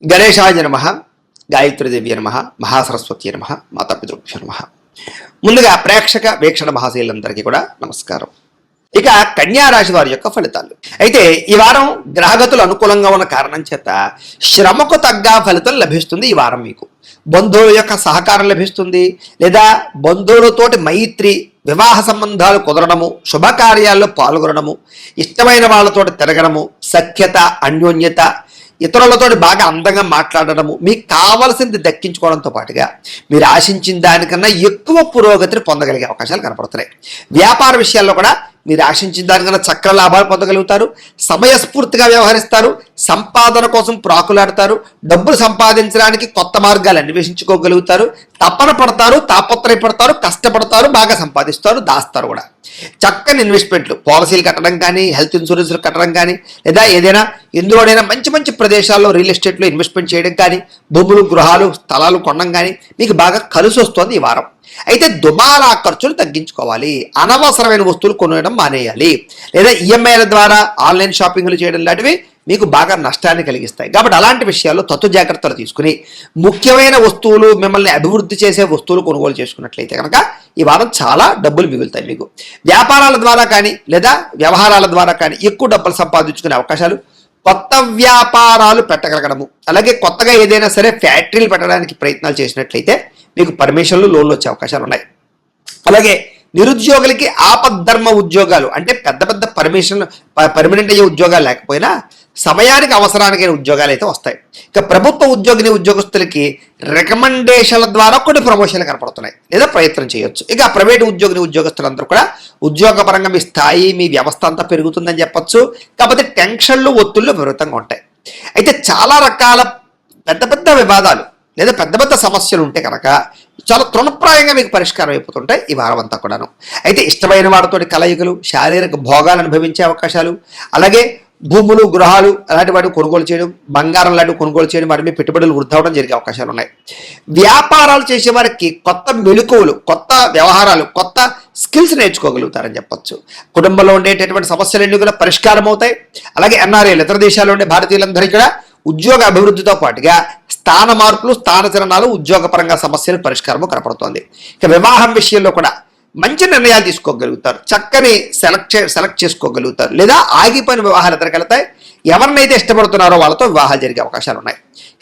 గణేశాయ నమః, గాయత్రీదేవి నమః, మహాసరస్వతి నమః, మాతాపితృభ్యో నమః. ముందుగా ప్రేక్షక వీక్షణ మహాశీలందరికీ కూడా నమస్కారం. ఇక కన్యా రాశి వారి యొక్క ఫలితాలు. అయితే ఈ వారం గ్రహగతులు అనుకూలంగా ఉన్న కారణం చేత శ్రమకు తగ్గ ఫలితం లభిస్తుంది. ఈ వారం మీకు బంధువుల యొక్క సహకారం లభిస్తుంది, లేదా బంధువులతోటి మైత్రి, వివాహ సంబంధాలు కుదరడము, శుభకార్యాల్లో పాల్గొనడము, ఇష్టమైన వాళ్ళతోటి తిరగడము, సఖ్యత, అన్యోన్యత, ఇతరులతో బాగా అందంగా మాట్లాడడము, మీకు కావలసింది దక్కించుకోవడంతో పాటుగా మీరు ఆశించిన దానికన్నా ఎక్కువ పురోగతిని పొందగలిగే అవకాశాలు కనపడుతున్నాయి. వ్యాపార విషయాల్లో కూడా మీరు ఆశించిన దానికన్నా చక్ర లాభాలు పొందగలుగుతారు. సమయస్ఫూర్తిగా వ్యవహరిస్తారు. సంపాదన కోసం ప్రాకులాడతారు. డబ్బులు సంపాదించడానికి కొత్త మార్గాలు అన్వేషించుకోగలుగుతారు. తపన పడతారు, తాపత్రయపడతారు, కష్టపడతారు, బాగా సంపాదిస్తారు, దాస్తారు కూడా. చక్కని ఇన్వెస్ట్మెంట్లు, పాలసీలు కట్టడం కానీ, హెల్త్ ఇన్సూరెన్స్లు కట్టడం కానీ, లేదా ఏదైనా ఎందులోనైనా మంచి మంచి ప్రదేశాల్లో రియల్ ఎస్టేట్లో ఇన్వెస్ట్మెంట్ చేయడం కానీ, భూములు, గృహాలు, స్థలాలు కొనడం కానీ మీకు బాగా కలిసి వస్తుంది ఈ వారం. అయితే దుబారా ఖర్చులు తగ్గించుకోవాలి. అనవసరమైన వస్తువులు కొనడం మానేయాలి. లేదా ఈఎంఐల ద్వారా ఆన్లైన్ షాపింగ్లు చేయడం లాంటివి మీకు బాగా నష్టాన్ని కలిగిస్తాయి. కాబట్టి అలాంటి విషయాల్లో తత్వ జాగ్రత్తలు తీసుకుని ముఖ్యమైన వస్తువులు, మిమ్మల్ని అభివృద్ధి చేసే వస్తువులు కొనుగోలు చేసుకున్నట్లయితే కనుక ఈ వారం చాలా డబ్బులు మిగులుతాయి మీకు. వ్యాపారాల ద్వారా కానీ, లేదా వ్యవహారాల ద్వారా కానీ ఎక్కువ డబ్బులు సంపాదించుకునే అవకాశాలు, కొత్త వ్యాపారాలు పెట్టగలగడము, అలాగే కొత్తగా ఏదైనా సరే ఫ్యాక్టరీలు పెట్టడానికి ప్రయత్నాలు చేసినట్లయితే మీకు పర్మిషన్లు, లోన్లు వచ్చే అవకాశాలు ఉన్నాయి. అలాగే నిరుద్యోగులకి ఆపద్ధర్మ ఉద్యోగాలు, అంటే పెద్ద పెద్ద పర్మనెంట్ అయ్యే ఉద్యోగాలు లేకపోయినా సమయానికి అవసరానికైన ఉద్యోగాలు అయితే వస్తాయి. ఇక ప్రభుత్వ ఉద్యోగస్తులకి రికమెండేషన్ల ద్వారా కొన్ని ప్రమోషన్లు కనపడుతున్నాయి, లేదా ప్రయత్నం చేయొచ్చు. ఇక ప్రైవేటు ఉద్యోగస్తులందరూ కూడా ఉద్యోగపరంగా మీ స్థాయి, మీ వ్యవస్థ అంతా పెరుగుతుందని చెప్పొచ్చు. కాకపోతే టెన్షన్లు, ఒత్తిళ్లు విపరీతంగా ఉంటాయి. అయితే చాలా రకాల పెద్ద పెద్ద వివాదాలు లేదా పెద్ద పెద్ద సమస్యలు ఉంటే కనుక చాలా తృణప్రాయంగా మీకు పరిష్కారం అయిపోతుంటాయి ఈ వారం అంతా కూడాను. అయితే ఇష్టమైన వారితోటి కలయికలు, శారీరక భోగాలు అనుభవించే అవకాశాలు, అలాగే భూములు, గృహాలు అలాంటి వాటిని కొనుగోలు చేయడం, బంగారం లాంటివి కొనుగోలు చేయడం, వాటి మీద పెట్టుబడులు వృద్ధి అవడం జరిగే అవకాశాలు ఉన్నాయి. వ్యాపారాలు చేసే వారికి కొత్త మెలకువలు, కొత్త వ్యవహారాలు, కొత్త స్కిల్స్ నేర్చుకోగలుగుతారని చెప్పొచ్చు. కుటుంబంలో ఉండేటటువంటి సమస్యలన్నీ కూడా పరిష్కారం అవుతాయి. అలాగే ఎన్ఆర్ఐలు, ఇతర దేశాల్లో ఉండే భారతీయులందరికీ కూడా ఉద్యోగ అభివృద్ధితో పాటుగా స్థాన మార్పులు, స్థానచలనాలు, ఉద్యోగపరంగా సమస్యలు పరిష్కారము కనపడుతోంది. ఇక వివాహం విషయంలో కూడా మంచి నిర్ణయాలు తీసుకోగలుగుతారు, చక్కని సెలెక్ట్ చేసుకోగలుగుతారు, లేదా ఆగిపోయిన వివాహాలు ఎదురుకెళ్తాయి. ఎవరినైతే ఇష్టపడుతున్నారో వాళ్ళతో వివాహాలు జరిగే అవకాశాలు ఉన్నాయి.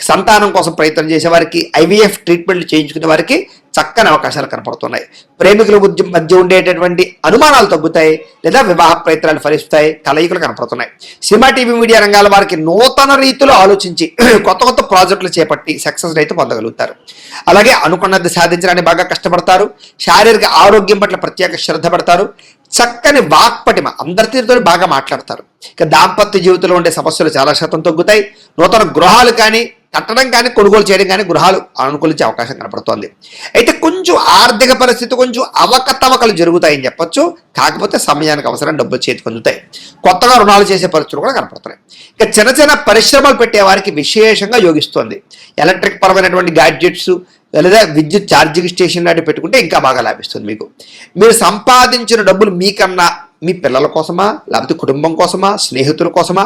సంతానం కోసం ప్రయత్నం చేసే వారికి, ఐవీఎఫ్ ట్రీట్మెంట్లు చేయించుకునే వారికి చక్కని అవకాశాలు కనపడుతున్నాయి. ప్రేమికుల మధ్య ఉండేటటువంటి అనుమానాలు తగ్గుతాయి, లేదా వివాహ ప్రయత్నాలు ఫలిస్తాయి, కలయికలు కనపడుతున్నాయి. సినిమా, టీవీ, మీడియా రంగాల వారికి నూతన రీతిలో ఆలోచించి కొత్త కొత్త ప్రాజెక్టులు చేపట్టి సక్సెస్ అయితే పొందగలుగుతారు. అలాగే అనుకున్నది సాధించడానికి బాగా కష్టపడతారు. శారీరక ఆరోగ్యం పట్ల ప్రత్యేక శ్రద్ధ పెడతారు. చక్కని వాక్పటిమ, అందరితో బాగా మాట్లాడతారు. ఇక దాంపత్య జీవితంలో ఉండే సమస్యలు చాలా శాతం తగ్గుతాయి. నూతన గృహాలు కానీ కట్టడం కానీ, కొనుగోలు చేయడం కానీ గృహాలు అనుకూలించే అవకాశం కనపడుతోంది. అయితే కొంచెం ఆర్థిక పరిస్థితి కొంచెం అవకతవకలు జరుగుతాయని చెప్పొచ్చు. కాకపోతే సమయానికి అవసరం డబ్బులు చేతికి అందుతాయి. కొత్తగా రుణాలు చేసే పరిస్థితులు కూడా కనపడుతున్నాయి. ఇక చిన్న చిన్న పరిశ్రమలు పెట్టే వారికి విశేషంగా యోగిస్తోంది. ఎలక్ట్రిక్ పరమైనటువంటి గ్యాడ్జెట్స్, లేదా విద్యుత్ ఛార్జింగ్ స్టేషన్ లాంటివి పెట్టుకుంటే ఇంకా బాగా లాభిస్తుంది మీకు. మీరు సంపాదించిన డబ్బులు మీకన్నా మీ పిల్లల కోసమా, లేకపోతే కుటుంబం కోసమా, స్నేహితుల కోసమా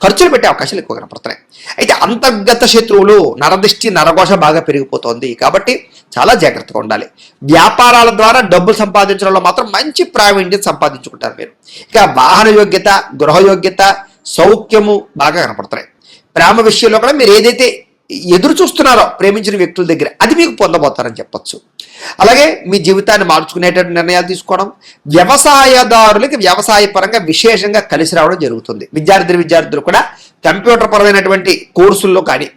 ఖర్చులు పెట్టే అవకాశాలు ఎక్కువ కనపడుతున్నాయి. అయితే అంతర్గత శత్రువులు, నరదిష్టి, నరఘోష బాగా పెరిగిపోతుంది. కాబట్టి చాలా జాగ్రత్తగా ఉండాలి. వ్యాపారాల ద్వారా డబ్బులు సంపాదించడంలో మాత్రం మంచి ప్రావీణ్యం సంపాదించుకుంటారు మీరు. ఇక వాహన యోగ్యత, గృహ యోగ్యత, సౌఖ్యము బాగా కనపడుతున్నాయి. ప్రేమ విషయంలో కూడా మీరు ఏదైతే ఎదురు చూస్తున్నారో ప్రేమించిన వ్యక్తుల దగ్గర, అది మీకు పొందబోతారని చెప్పొచ్చు. అలాగే మీ జీవితాన్ని మార్చుకునేటటువంటి నిర్ణయాలు తీసుకోవడం, వ్యవసాయదారులకి వ్యవసాయ పరంగా విశేషంగా కలిసి రావడం జరుగుతుంది. విద్యార్థులు కూడా కంప్యూటర్ పరమైనటువంటి కోర్సుల్లో కానీ,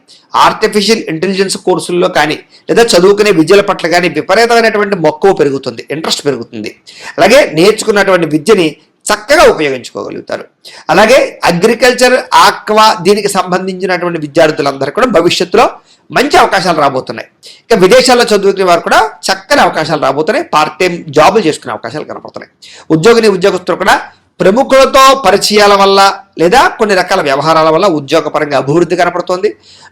ఆర్టిఫిషియల్ ఇంటెలిజెన్స్ కోర్సుల్లో కానీ, లేదా చదువుకునే విద్యల పట్ల కానీ విపరీతమైనటువంటి మక్కువ పెరుగుతుంది, ఇంట్రెస్ట్ పెరుగుతుంది. అలాగే నేర్చుకున్నటువంటి విద్యని చక్కగా ఉపయోగించుకోగలుగుతారు. అలాగే అగ్రికల్చర్, ఆక్వా, దీనికి సంబంధించినటువంటి విద్యార్థులందరూ కూడా భవిష్యత్తులో మంచి అవకాశాలు రాబోతున్నాయి. ఇక విదేశాల్లో చదువుకునే వారు కూడా చక్కని అవకాశాలు రాబోతున్నాయి. పార్ట్ టైం జాబులు చేసుకునే అవకాశాలు కనపడుతున్నాయి. ఉద్యోగస్తులు కూడా ప్రముఖులతో పరిచయాల వల్ల లేదా కొన్ని రకాల వ్యవహారాల వల్ల ఉద్యోగపరంగా అభివృద్ధి కనపడుతోంది.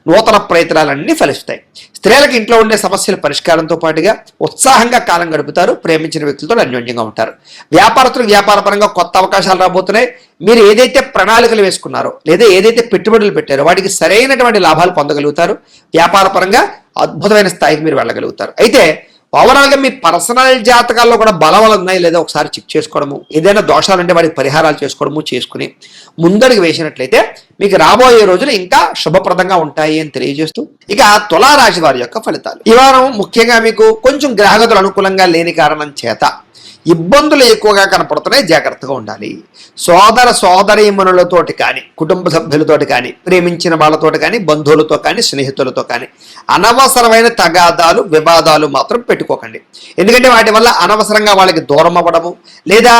నూతన ప్రయత్నాలన్నీ ఫలిస్తాయి. స్త్రీలకు ఇంట్లో ఉండే సమస్యల పరిష్కారంతో పాటుగా ఉత్సాహంగా కాలం గడుపుతారు. ప్రేమించిన వ్యక్తులతో అన్యోన్యంగా ఉంటారు. వ్యాపారస్తులకు వ్యాపారపరంగా కొత్త అవకాశాలు రాబోతున్నాయి. మీరు ఏదైతే ప్రణాళికలు వేసుకున్నారో లేదా ఏదైతే పెట్టుబడులు పెట్టారో వాటికి సరైనటువంటి లాభాలు పొందగలుగుతారు. వ్యాపారపరంగా అద్భుతమైన స్థాయికి మీరు వెళ్ళగలుగుతారు. అయితే ఓవరాల్గా మీ పర్సనల్ జాతకాల్లో కూడా బలవలు ఉన్నాయి లేదా ఒకసారి చెక్ చేసుకోవడము, ఏదైనా దోషాలు ఉంటే వాటికి పరిహారాలు చేసుకోవడము చేసుకుని ముందడుగు వేసినట్లయితే మీకు రాబోయే రోజులు ఇంకా శుభప్రదంగా ఉంటాయి అని తెలియజేస్తూ ఇక తులారాశి వారి యొక్క ఫలితాలు. ఈ వారం ముఖ్యంగా మీకు కొంచెం గ్రహగతులు అనుకూలంగా లేని కారణం చేత ఇబ్బందులు ఎక్కువగా కనపడుతున్నాయి. జాగ్రత్తగా ఉండాలి. సోదర సోదరీమణులతోటి కానీ, కుటుంబ సభ్యులతోటి కానీ, ప్రేమించిన వాళ్ళతోటి కానీ, బంధువులతో కానీ, స్నేహితులతో కానీ అనవసరమైన తగాదాలు వివాదాలు మాత్రం పెట్టుకోకండి. ఎందుకంటే వాటి వల్ల అనవసరంగా వాళ్ళకి దూరం అవ్వడము లేదా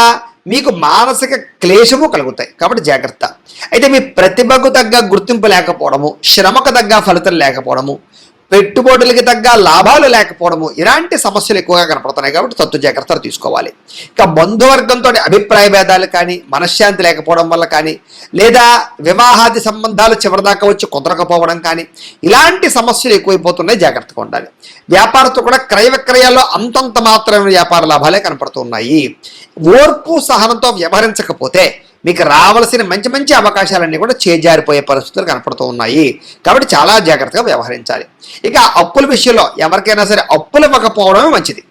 మీకు మానసిక క్లేశము కలుగుతాయి. కాబట్టి జాగ్రత్త. అయితే మీ ప్రతిభకు తగ్గ గుర్తింపు లేకపోవడము, శ్రమకు తగ్గ ఫలితం లేకపోవడము, పెట్టుబడులకి తగ్గ లాభాలు లేకపోవడము ఇలాంటి సమస్యలు ఎక్కువగా కనపడుతున్నాయి. కాబట్టి తత్తు జాగ్రత్తలు తీసుకోవాలి. ఇక బంధువర్గంతో అభిప్రాయ భేదాలు కానీ, మనశ్శాంతి లేకపోవడం వల్ల కానీ, లేదా వివాహాది సంబంధాలు చివరిదాకా వచ్చి కుదరకపోవడం కానీ ఇలాంటి సమస్యలు ఎక్కువైపోతున్నాయి. జాగ్రత్తగా ఉండాలి. వ్యాపారతో కూడా క్రయ విక్రయాల్లో అంతంత మాత్రమే వ్యాపార లాభాలే కనపడుతున్నాయి. ఓర్పు సహనంతో వ్యవహరించకపోతే మీకు రావాల్సిన మంచి మంచి అవకాశాలన్నీ కూడా చేజారిపోయే పరిస్థితులు కనపడుతూ ఉన్నాయి. కాబట్టి చాలా జాగ్రత్తగా వ్యవహరించాలి. ఇక అప్పుల విషయంలో ఎవరికైనా సరే అప్పులు ఇవ్వకపోవడమే మంచిది.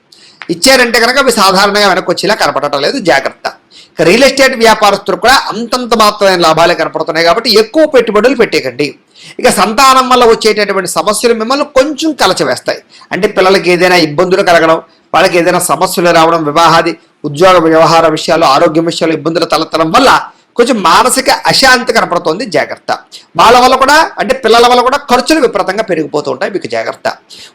ఇచ్చారంటే కనుక అవి సాధారణంగా వెనక్కి వచ్చేలా కనపడటం లేదు. జాగ్రత్త. ఇక రియల్ ఎస్టేట్ వ్యాపారస్తులు కూడా అంతంత మాత్రమైన లాభాలే కనపడుతున్నాయి. కాబట్టి ఎక్కువ పెట్టుబడులు పెట్టేకండి. ఇక సంతానం వల్ల వచ్చేటటువంటి సమస్యలు మిమ్మల్ని కొంచెం కలచవేస్తాయి. అంటే పిల్లలకి ఏదైనా ఇబ్బందులు కలగడం, వాళ్ళకి ఏదైనా సమస్యలు రావడం, వివాహాది ఉద్యోగ వ్యవహార విషయాలు, ఆరోగ్యం విషయాలు ఇబ్బందులు తలెత్తడం వల్ల కొంచెం మానసిక అశాంతి కనపడుతోంది. జాగ్రత్త. వాళ్ళ వల్ల కూడా అంటే పిల్లల వల్ల కూడా ఖర్చులు విపరీతంగా పెరిగిపోతూ ఉంటాయి. మీకు జాగ్రత్త.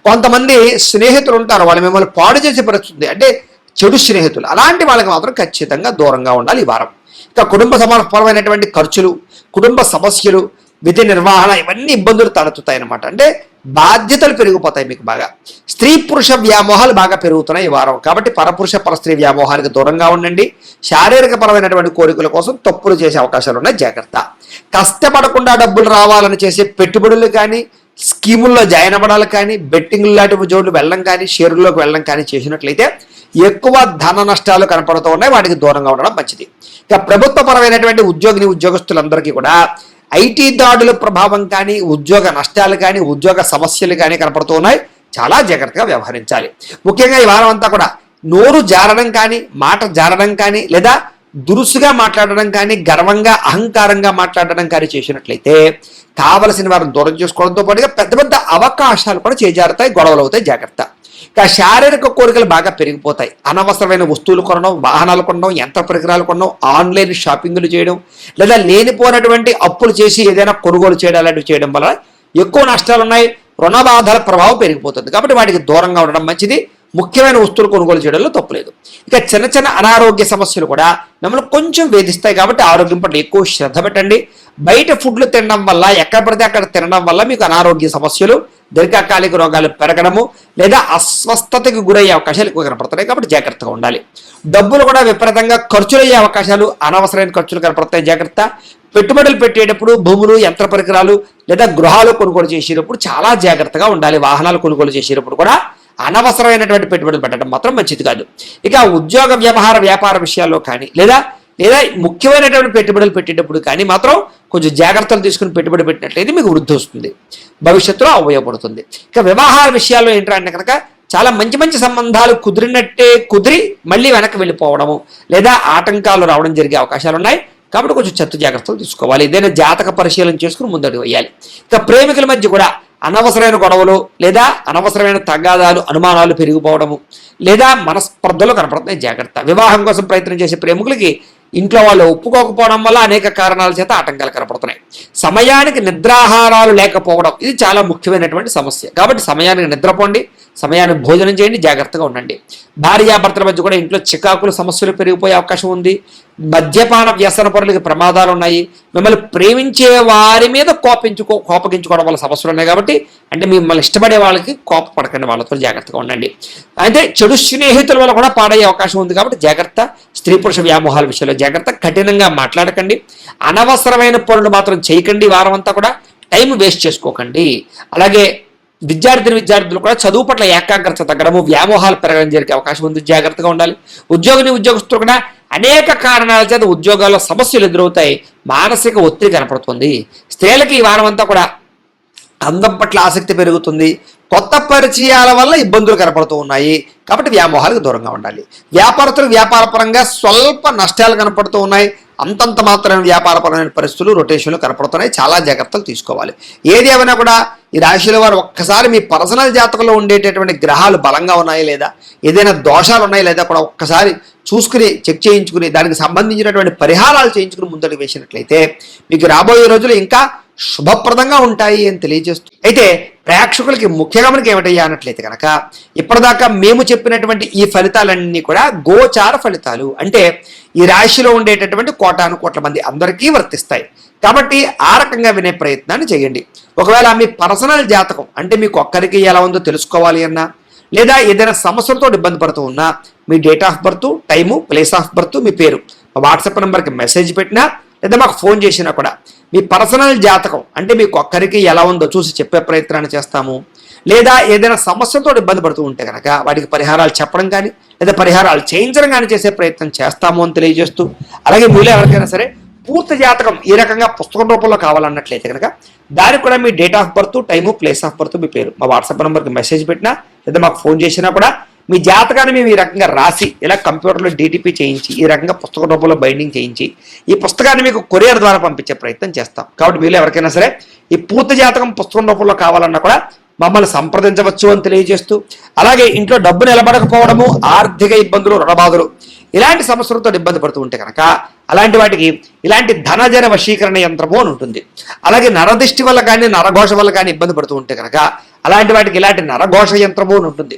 కొంతమంది స్నేహితులు ఉంటారు, వాళ్ళు మిమ్మల్ని పాడు చేసే పరిస్థితుంది, అంటే చెడు స్నేహితులు. అలాంటి వాళ్ళకి మాత్రం ఖచ్చితంగా దూరంగా ఉండాలి ఈ వారం. ఇక కుటుంబ సమర్పణమైనటువంటి ఖర్చులు, కుటుంబ సమస్యలు, విధి నిర్వహణ ఇవన్నీ ఇబ్బందులు తలెత్తుతాయి అన్నమాట. అంటే బాధ్యతలు పెరిగిపోతాయి మీకు బాగా. స్త్రీ పురుష వ్యామోహాలు బాగా పెరుగుతున్నాయి ఈ వారం. కాబట్టి పరపురుష పరస్త్రీ వ్యామోహాలకు దూరంగా ఉండండి. శారీరక పరమైనటువంటి కోరికల కోసం తప్పులు చేసే అవకాశాలు ఉన్నాయి. జాగ్రత్త. కష్టపడకుండా డబ్బులు రావాలని చేసే పెట్టుబడులు కానీ, స్కీముల్లో జాయిన్ అవ్వడాలు కానీ, బెట్టింగ్ లాంటి జోడ్లు వెళ్ళడం కానీ, షేర్లోకి వెళ్ళడం కానీ చేసినట్లయితే ఎక్కువ ధన నష్టాలు కనపడుతూ ఉన్నాయి. వాటికి దూరంగా ఉండడం మంచిది. ఇక ప్రభుత్వపరమైనటువంటి ఉద్యోగస్తులందరికీ కూడా ఐటీ దాడుల ప్రభావం కానీ, ఉద్యోగ నష్టాలు కానీ, ఉద్యోగ సమస్యలు కానీ కనపడుతూ ఉన్నాయి. చాలా జాగ్రత్తగా వ్యవహరించాలి. ముఖ్యంగా ఈ వారం అంతా కూడా నోరు జారడం కానీ, మాట జారడం కానీ, లేదా దురుసుగా మాట్లాడడం కానీ, గర్వంగా అహంకారంగా మాట్లాడడం కానీ చేసినట్లయితే కావలసిన వారిని దూరం చేసుకోవడంతో పాటుగా పెద్ద పెద్ద అవకాశాలు కూడా చేజారుతాయి, గొడవలు అవుతాయి. జాగ్రత్త. ఇక శారీరక కోరికలు బాగా పెరిగిపోతాయి. అనవసరమైన వస్తువులు కొనడం, వాహనాలు కొనడం, యంత్ర పరికరాలు కొనడం, ఆన్లైన్ షాపింగ్లు చేయడం, లేదా లేనిపోయినటువంటి అప్పులు చేసి ఏదైనా కొనుగోలు చేయడం అలాంటివి చేయడం వల్ల ఎక్కువ నష్టాలు ఉన్నాయి. రుణ బాధల ప్రభావం పెరిగిపోతుంది. కాబట్టి వాటికి దూరంగా ఉండడం మంచిది. ముఖ్యమైన వస్తువులు కొనుగోలు చేయడంలో తప్పులేదు. ఇక చిన్న చిన్న అనారోగ్య సమస్యలు కూడా మిమ్మల్ని కొంచెం వేధిస్తాయి. కాబట్టి ఆరోగ్యం పట్ల ఎక్కువ శ్రద్ధ పెట్టండి. బయట ఫుడ్లు తినడం వల్ల, ఎక్కడ పడితే అక్కడ తినడం వల్ల మీకు అనారోగ్య సమస్యలు, దీర్ఘకాలిక రోగాలు పెరగడము లేదా అస్వస్థతకు గురయ్యే అవకాశాలు ఎక్కువ కనపడుతున్నాయి. కాబట్టి జాగ్రత్తగా ఉండాలి. డబ్బులు కూడా విపరీతంగా ఖర్చులు అయ్యే అవకాశాలు, అనవసరమైన ఖర్చులు కనపడతాయి. జాగ్రత్త. పెట్టుబడులు పెట్టేటప్పుడు భూములు, యంత్ర పరికరాలు లేదా గృహాలు కొనుగోలు చేసేటప్పుడు చాలా జాగ్రత్తగా ఉండాలి. వాహనాలు కొనుగోలు చేసేటప్పుడు కూడా అనవసరమైనటువంటి పెట్టుబడులు పెట్టడం మాత్రం మంచిది కాదు. ఇక ఉద్యోగ వ్యాపార విషయాల్లో కానీ, లేదా ముఖ్యమైనటువంటి పెట్టుబడులు పెట్టేటప్పుడు కానీ మాత్రం కొంచెం జాగ్రత్తలు తీసుకుని పెట్టుబడి పెట్టినట్లయితే మీకు వృద్ధి వస్తుంది, భవిష్యత్తులో ఉపయోగపడుతుంది. ఇక వ్యవహార విషయాల్లో ఏంటంటే కనుక చాలా మంచి మంచి సంబంధాలు కుదిరి మళ్ళీ వెనక్కి వెళ్ళిపోవడము లేదా ఆటంకాలు రావడం జరిగే అవకాశాలు ఉన్నాయి. కాబట్టి కొంచెం చెత్త జాగ్రత్తలు తీసుకోవాలి. ఏదైనా జాతక పరిశీలన చేసుకుని ముందడుగు వేయాలి. ఇక ప్రేమికుల మధ్య కూడా అనవసరమైన గొడవలు లేదా అనవసరమైన తగాదాలు, అనుమానాలు పెరిగిపోవడము లేదా మనస్పర్ధలు కనపడుతున్నాయి. జాగ్రత్త. వివాహం కోసం ప్రయత్నం చేసే ప్రేమికులకి ఇంట్లో వాళ్ళు ఒప్పుకోకపోవడం వల్ల అనేక కారణాల చేత ఆటంకాలు కనపడుతున్నాయి. సమయానికి నిద్రాహారాలు లేకపోవడం ఇది చాలా ముఖ్యమైనటువంటి సమస్య. కాబట్టి సమయానికి నిద్రపోండి, సమయానికి భోజనం చేయండి, జాగ్రత్తగా ఉండండి. భార్యాభర్తల మధ్య కూడా ఇంట్లో చికాకులు, సమస్యలు పెరిగిపోయే అవకాశం ఉంది. మద్యపాన వ్యసన పరులకి ప్రమాదాలు ఉన్నాయి, మిమ్మల్ని ప్రేమించే వారి మీద కోపగించుకోవడం వల్ల సమస్యలు ఉన్నాయి. కాబట్టి అంటే మిమ్మల్ని ఇష్టపడే వాళ్ళకి కోపపడకండి, వాళ్ళతో జాగ్రత్తగా ఉండండి. అయితే చెడు స్నేహితుల వల్ల కూడా పాడయ్యే అవకాశం ఉంది. కాబట్టి జాగ్రత్త. స్త్రీ పురుష వ్యామోహాల విషయంలో జాగ్రత్త. కఠినంగా మాట్లాడకండి, అనవసరమైన పనులు మాత్రం చేయకండి. వారం అంతా కూడా టైం వేస్ట్ చేసుకోకండి. అలాగే విద్యార్థులు కూడా చదువు పట్ల ఏకాగ్రత తగ్గడము, వ్యామోహాలు పెరగడం జరిగే అవకాశం ఉంది. జాగ్రత్తగా ఉండాలి. ఉద్యోగస్తులు కూడా అనేక కారణాల చేత ఉద్యోగాల్లో సమస్యలు ఎదురవుతాయి. మానసిక ఒత్తిడి కనపడుతుంది. స్త్రీలకి ఈ వారం అంతా కూడా అందం పట్ల ఆసక్తి పెరుగుతుంది. కొత్త పరిచయాల వల్ల ఇబ్బందులు కనపడుతూ ఉన్నాయి. కాబట్టి వ్యామోహాలకు దూరంగా ఉండాలి. వ్యాపారస్తులు వ్యాపారపరంగా స్వల్ప నష్టాలు కనపడుతూ ఉన్నాయి. అంతంత మాత్రమే వ్యాపారపరమైన పరిస్థితులు రొటేషన్లు కనపడుతున్నాయి. చాలా జాగ్రత్తలు తీసుకోవాలి. ఏది ఏమైనా కూడా ఈ రాశుల వారు ఒక్కసారి మీ పర్సనల్ జాతకంలో ఉండేటటువంటి గ్రహాలు బలంగా ఉన్నాయా లేదా, ఏదైనా దోషాలు ఉన్నాయా లేదా కూడా ఒక్కసారి చూసుకుని చెక్ చేయించుకుని దానికి సంబంధించినటువంటి పరిహారాలు చేయించుకుని ముందడుగు వేసినట్లయితే మీకు రాబోయే రోజులు ఇంకా శుభప్రదంగా ఉంటాయి అని తెలియజేస్తూ, అయితే ప్రేక్షకులకి ముఖ్య గమనిక ఏమిటయ్యా అన్నట్లయితే కనుక ఇప్పటిదాకా మేము చెప్పినటువంటి ఈ ఫలితాలన్నీ కూడా గోచార ఫలితాలు. అంటే ఈ రాశిలో ఉండేటటువంటి కోటాను కోట్ల మంది అందరికీ వర్తిస్తాయి. కాబట్టి ఆ రకంగా వినే ప్రయత్నాన్ని చేయండి. ఒకవేళ మీ పర్సనల్ జాతకం అంటే మీకు ఒక్కరికి ఎలా ఉందో తెలుసుకోవాలి అన్నా, లేదా ఏదైనా సమస్యలతో ఇబ్బంది పడుతూ ఉన్నా మీ date of birth, time, place of birth, మీ పేరు మా వాట్సాప్ నెంబర్కి మెసేజ్ పెట్టినా లేదా మాకు ఫోన్ చేసినా కూడా మీ పర్సనల్ జాతకం అంటే మీకు ఒక్కరికి ఎలా ఉందో చూసి చెప్పే ప్రయత్నాన్ని చేస్తాము. లేదా ఏదైనా సమస్యలతో ఇబ్బంది పడుతూ ఉంటే కనుక వాటికి పరిహారాలు చెప్పడం కానీ లేదా పరిహారాలు చేయించడం కానీ చేసే ప్రయత్నం చేస్తాము అని తెలియజేస్తూ, అలాగే మీలో ఎవరికైనా సరే పూర్తి జాతకం ఈ రకంగా పుస్తకం రూపంలో కావాలన్నట్లయితే కనుక దానికి కూడా మీ date of birth, time, place of birth, మీ పేరు మా వాట్సాప్ నెంబర్కి మెసేజ్ పెట్టినా లేదా మాకు ఫోన్ చేసినా కూడా మీ జాతకాన్ని మేము ఈ రకంగా రాసి ఇలా కంప్యూటర్లో DTP చేయించి ఈ రకంగా పుస్తక రూపంలో బైండింగ్ చేయించి ఈ పుస్తకాన్ని మీకు కొరియర్ ద్వారా పంపించే ప్రయత్నం చేస్తాం. కాబట్టి మీలో ఎవరికైనా సరే ఈ పూర్తి జాతకం పుస్తకం రూపంలో కావాలన్నా కూడా మమ్మల్ని సంప్రదించవచ్చు అని తెలియజేస్తూ, అలాగే ఇంట్లో డబ్బు నిలబడకపోవడము, ఆర్థిక ఇబ్బందులు, రుణబాధలు ఇలాంటి సమస్యలతో ఇబ్బంది పడుతూ ఉంటే కనుక అలాంటి వాటికి ఇలాంటి ధనజన వశీకరణ యంత్రము అని ఉంటుంది. అలాగే నరదిష్టి వల్ల కానీ నరఘోష వల్ల కానీ ఇబ్బంది పడుతూ ఉంటే కనుక అలాంటి వాటికి ఇలాంటి నరఘోష యంత్రము అని ఉంటుంది.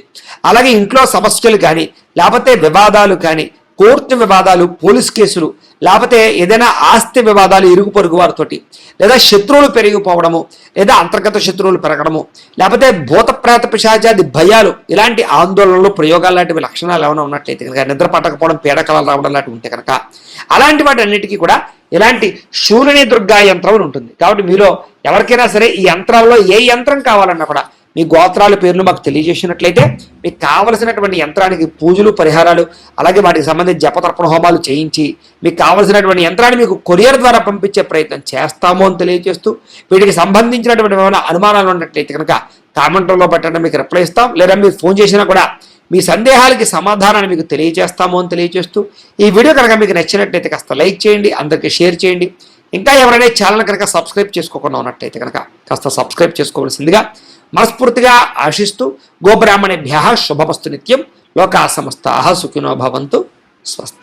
అలాగే ఇంట్లో సమస్యలు కానీ లేకపోతే వివాదాలు కానీ, కోర్టు వివాదాలు, పోలీస్ కేసులు, లేకపోతే ఏదైనా ఆస్తి వివాదాలు ఇరుగు పొరుగు వారితోటి, లేదా శత్రువులు పెరిగిపోవడము, లేదా అంతర్గత శత్రువులు పెరగడము, లేకపోతే భూత ప్రేత పిశాచాది భయాలు, ఇలాంటి ఆందోళనలు, ప్రయోగాలు లాంటివి లక్షణాలు ఏమైనా ఉన్నట్లయితే కనుక, నిద్ర పట్టకపోవడం, పీడకలాలు రావడం లాంటివి ఉంటే కనుక అలాంటి వాటి అన్నిటికీ కూడా ఇలాంటి శూలిని దుర్గా యంత్రం అని ఉంటుంది. కాబట్టి మీలో ఎవరికైనా సరే ఈ యంత్రాల్లో ఏ యంత్రం కావాలన్నా కూడా మీ గోత్రాల పేర్లు మాకు తెలియజేసినట్లయితే మీకు కావలసినటువంటి యంత్రానికి పూజలు, పరిహారాలు, అలాగే వాటికి సంబంధించి జపతర్పణ హోమాలు చేయించి మీకు కావలసినటువంటి యంత్రాన్ని మీకు కొరియర్ ద్వారా పంపించే ప్రయత్నం చేస్తాము అని తెలియజేస్తూ, వీటికి సంబంధించినటువంటి ఏమైనా అనుమానాలు ఉన్నట్లయితే కనుక కామెంట్లో పెట్టండి, మీకు రిప్లై ఇస్తాం. లేదా మీరు ఫోన్ చేసినా కూడా మీ సందేహాలకి సమాధానాన్ని మీకు తెలియజేస్తాము అని తెలియజేస్తూ, ఈ వీడియో కనుక మీకు నచ్చినట్లయితే కాస్త లైక్ చేయండి, అందరికీ షేర్ చేయండి. ఇంకా ఎవరైనా ఛానల్ కనుక సబ్స్క్రైబ్ చేసుకోకుండా ఉన్నట్లయితే కనుక కాస్త సబ్స్క్రైబ్ చేసుకోవాల్సిందిగా మనస్ఫూర్తిగా ఆశిస్తూ, గోబ్రాహ్మణేభ్యః శుభమస్తు నిత్యం, లోకా సమస్తాః సుఖినో భవంతు, స్వస్తి.